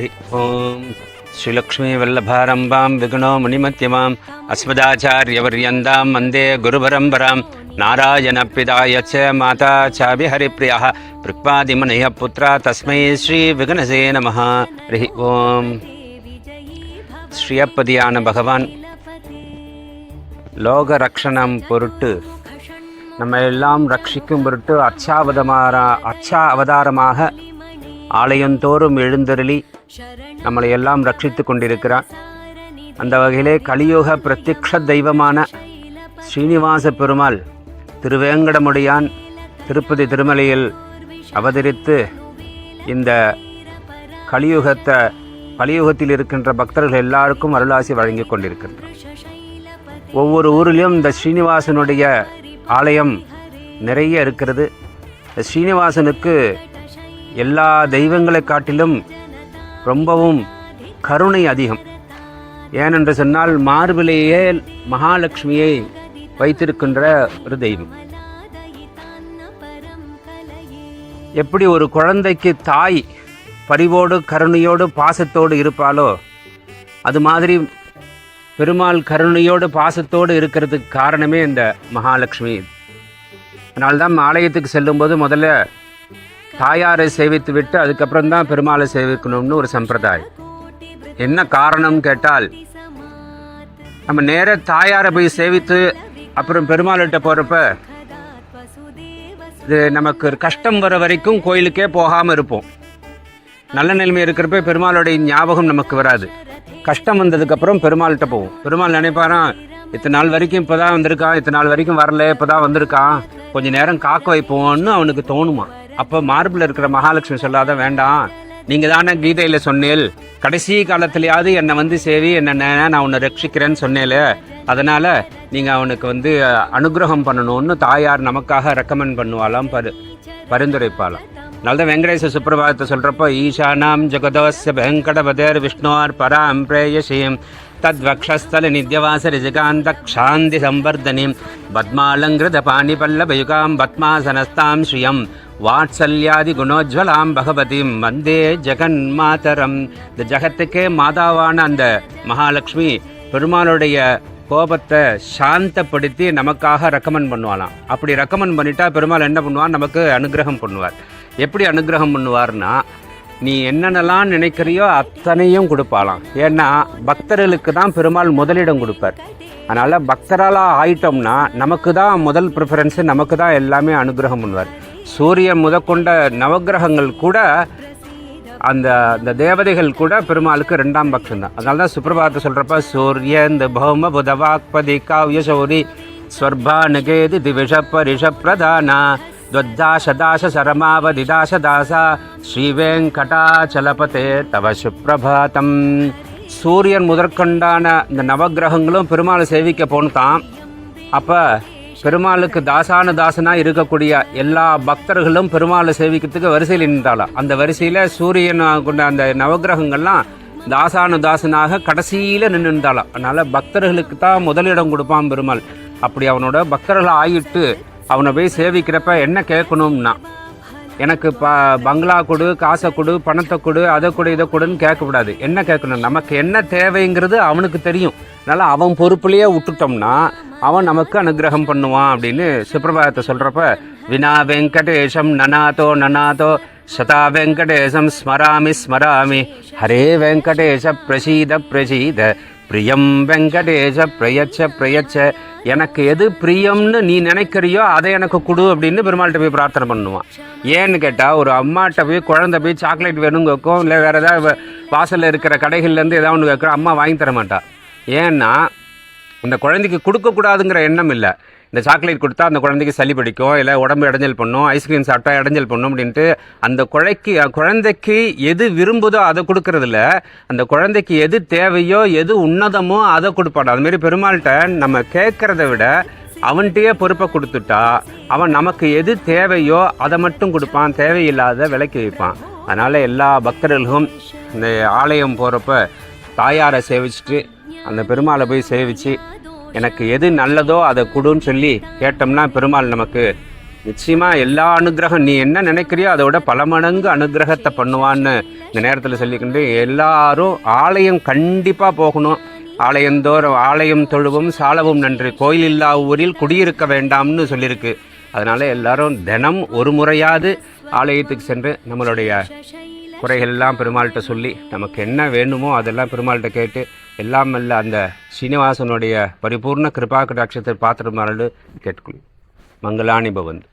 ஓம் ஸ்ரீலக்ஷ்மி வல்லபாரம்பாம் விகுணோ முனிமத்தியமாம் அஸ்மதாச்சாரியவர்யந்தாம் வந்தே குருபரம்பராம் நாராயண பிதாயச்ச மாதா சாபி ஹரிப்ரியா பிருக்பாதிமனய புத்ரா தஸ்மை ஸ்ரீ விகனசே நமஹ. ஹரி ஓம். ஸ்ரீயப்பதியான பகவான் லோக ரக்ஷணம் பொருட்டு நம்ம எல்லாம் ரட்சிக்கும் பொருட்டு அவதாரமாக ஆலயந்தோறும் எழுந்தருளி நம்மளை எல்லாம் ரட்சித்து கொண்டிருக்கிறான். அந்த வகையிலே கலியுக பிரத்யக்ஷ தெய்வமான ஸ்ரீனிவாச பெருமாள் திருவேங்கடமுடியான் திருப்பதி திருமலையில் அவதரித்து இந்த கலியுகத்தில் இருக்கின்ற பக்தர்கள் எல்லாருக்கும் அருளாசி வழங்கி கொண்டிருக்கின்றார். ஒவ்வொரு ஊரிலும் இந்த ஸ்ரீனிவாசனுடைய ஆலயம் நிறைய இருக்கிறது. ஸ்ரீனிவாசனுக்கு எல்லா தெய்வங்களை காட்டிலும் ரொம்பவும் கருணை அதிகம். ஏனென்று சொன்னால் மார்பிலேயே மகாலட்சுமியை வைத்திருக்கின்ற ஒரு தெய்வம். எப்படி ஒரு குழந்தைக்கு தாய் பரிவோடு கருணையோடு பாசத்தோடு இருப்பாளோ அது மாதிரி பெருமாள் கருணையோடு பாசத்தோடு இருக்கிறதுக்கு காரணமே இந்த மகாலட்சுமி. அதனால்தான் ஆலயத்துக்கு செல்லும்போது முதல்ல தாயாரை சேவித்து விட்டு அதுக்கப்புறம் தான் பெருமாளை சேவிக்கணும்னு ஒரு சம்பிரதாயம். என்ன காரணம் கேட்டால், நம்ம நேர தாயாரை போய் சேவித்து அப்புறம் பெருமாள்கிட்ட போகிறப்ப இது நமக்கு கஷ்டம் வர வரைக்கும் கோயிலுக்கே போகாமல் இருப்போம். நல்ல நிலைமை இருக்கிறப்ப பெருமாளுடைய ஞாபகம் நமக்கு வராது. கஷ்டம் வந்ததுக்கப்புறம் பெருமாள்கிட்ட போவோம். பெருமாள் நினைப்பாரான், இத்தனை நாள் வரைக்கும் இப்போ தான் வந்திருக்கான், இத்தனை நாள் வரைக்கும் வரல, இப்போ தான் வந்திருக்கான், கொஞ்சம் நேரம் காக்க வைப்போம்னு அவனுக்கு தோணுமா. அப்போ மார்பில் இருக்கிற மகாலட்சுமி சொல்லாத, வேண்டாம், நீங்கள் தானே கீதையில் சொன்னேல், கடைசி காலத்துலையாவது என்னை வந்து சேவி, என்ன நான் உன்னை ரட்சிக்கிறேன்னு சொன்னேல, அதனால் நீங்கள் அவனுக்கு அனுகிரகம் பண்ணணும்னு தாயார் நமக்காக ரெக்கமெண்ட் பண்ணுவாளாம், பரிந்துரைப்பாளாம். அதனால்தான் வெங்கடேச சுப்பிரபாதத்தை சொல்கிறப்போ, ஈஷானாம் ஜெகதோஸ்ய வெங்கடபதேர் விஷ்ணுவார் பராம் பிரேயசீம் தத்வக்ஷஸ்தல நித்யவாச ரிஜிகாந்த க்ஷாந்தி சம்பர்தனீம் பத்மாலங்கிருத பாணிபல்லபயுகாம் பத்மாசனஸ்தாம் ஸ்ரீயம் வாத்சல்யாதி குணோஜ்வலாம் பகவதிம் வந்தே ஜெகன் மாதரம். இந்த ஜகத்துக்கே மாதாவான அந்த மகாலட்சுமி பெருமாளுடைய கோபத்தை சாந்தப்படுத்தி நமக்காக ரெக்கமெண்ட் பண்ணுவாளாம். அப்படி ரெக்கமெண்ட் பண்ணிட்டா பெருமாள் என்ன பண்ணுவார், நமக்கு அனுகிரகம் பண்ணுவார். எப்படி அனுகிரகம் பண்ணுவார்னா, நீ என்னென்னலாம் நினைக்கிறியோ அத்தனையும் கொடுப்பாளாம். ஏன்னா பக்தர்களுக்கு தான் பெருமாள் முதலிடம் கொடுப்பார். அதனால் பக்தரால் ஆயிட்டோம்னா நமக்கு தான் முதல் ப்ரிஃபரன்ஸு, நமக்கு தான் எல்லாமே அனுகிரகம் பண்ணுவார். சூரியன் முதற்கொண்ட நவகிரகங்கள் கூட அந்த தேவதைகள் கூட பெருமாளுக்கு 2ஆம் பட்சம் தான். அதனால தான் சுப்பிரபாதத்தை சொல்கிறப்ப, சூரியந்த பௌம புதவாக்பதி காவ்ய சௌரி ஸ்வர்பா நகேதி திவிஷப்ப ரிஷப்பிரதானா துவத்தாசதாச சரமாவதிதாசதாசா ஸ்ரீவேங்கடாச்சலபதே தவ சுப்பிரபாதம். சூரியன் முதற்கொண்டான இந்த நவகிரகங்களும் பெருமாளை சேவிக்க போனதான். அப்போ பெருமாளுக்கு தாசனாக இருக்கக்கூடிய எல்லா பக்தர்களும் பெருமாளை சேவிக்கிறதுக்கு வரிசையில் நின்றாலாம். அந்த வரிசையில் சூரியன் கொண்ட அந்த நவகிரகங்கள்லாம் தாசனாக கடைசியில் நின்றுந்தாலாம். அதனால் பக்தர்களுக்கு தான் முதலிடம் கொடுப்பான் பெருமாள். அப்படி அவனோட பக்தர்களை ஆகிட்டு அவனை போய் சேவிக்கிறப்ப என்ன கேட்கணும்னா, எனக்கு பங்களா கொடு, காசை கொடு, பணத்தை கொடு, அதை கொடு, இதை கொடுன்னு கேட்கக்கூடாது. என்ன கேட்கணும், நமக்கு என்ன தேவைங்கிறது அவனுக்கு தெரியும். அதனால் அவன் பொறுப்புலையே விட்டுட்டோம்னா அவன் நமக்கு அனுகிரகம் பண்ணுவான் அப்படின்னு சுப்பிரபாதத்தை சொல்கிறப்ப, வினா வெங்கடேஷம் நனாதோ சதா வெங்கடேசம் ஸ்மராமி ஹரே வெங்கடேஷ பிரசீத பிரியம் வெங்கடேஷ பிரயச்ச. எனக்கு எது பிரியம்னு நீ நினைக்கிறியோ அதை எனக்கு கொடு அப்படின்னு பெருமாள்கிட்ட போய் பிரார்த்தனை பண்ணுவான். ஏன்னு கேட்டால், ஒரு அம்மாட்ட போய் குழந்தை போய் சாக்லேட் வேணும்னு கேட்கும், இல்லை வேறு ஏதாவது வாசலில் இருக்கிற கடைகள்லேருந்து ஏதாவது ஒன்று கேட்குறோம், அம்மா வாங்கி தர மாட்டா. ஏன்னா அந்த குழந்தைக்கு கொடுக்கக்கூடாதுங்கிற எண்ணம் இல்லை. இந்த சாக்லேட் கொடுத்தா அந்த குழந்தைக்கு சளி பிடிக்கும், இல்லை உடம்பு இடைஞ்சல் பண்ணும், ஐஸ்கிரீம் சாப்பிட்டா இடைஞ்சல் பண்ணும் அப்படின்ட்டு அந்த குழந்தைக்கு எது விரும்புதோ அதை கொடுக்கறதில்ல, அந்த குழந்தைக்கு எது தேவையோ எது உன்னதமோ அதை கொடுப்பான். அதுமாரி பெருமாள்கிட்ட நம்ம கேட்குறத விட அவன்கிட்டயே பொறுப்பை கொடுத்துட்டா அவன் நமக்கு எது தேவையோ அதை மட்டும் கொடுப்பான், தேவையில்லாத விலக்கி வைப்பான். அதனால் எல்லா பக்தர்களும் இந்த ஆலயம் போகிறப்ப தாயாரை சேவிச்சுட்டு அந்த பெருமாளை போய் சேவித்து எனக்கு எது நல்லதோ அதை கொடுன்னு சொல்லி கேட்டோம்னா பெருமாள் நமக்கு நிச்சயமாக எல்லா அனுகிரகம் நீ என்ன நினைக்கிறியோ அதோட பல மடங்கு அனுகிரகத்தை பண்ணுவான்னு இந்த நேரத்தில் சொல்லிக்கிட்டு எல்லாரும் ஆலயம் கண்டிப்பாக போகணும். ஆலயம் தொழுவும் சாலவும் நன்றி, கோயில் இல்லா ஊரில் குடியிருக்க வேண்டாம்னு சொல்லியிருக்கு. அதனால் எல்லாரும் தினம் ஒரு முறையாவது ஆலயத்துக்கு சென்று நம்மளுடைய குறைகள்லாம் பெருமாள்கிட்ட சொல்லி நமக்கு என்ன வேணுமோ அதெல்லாம் பெருமாள்கிட்ட கேட்டு எல்லாம் அல்ல அந்த ஸ்ரீனிவாசனுடைய பரிபூர்ண கிருபா கடாட்சத்தை பாத்திரமாறு கேட்டுக்கொள்ளும். மங்களாணி பவந்து.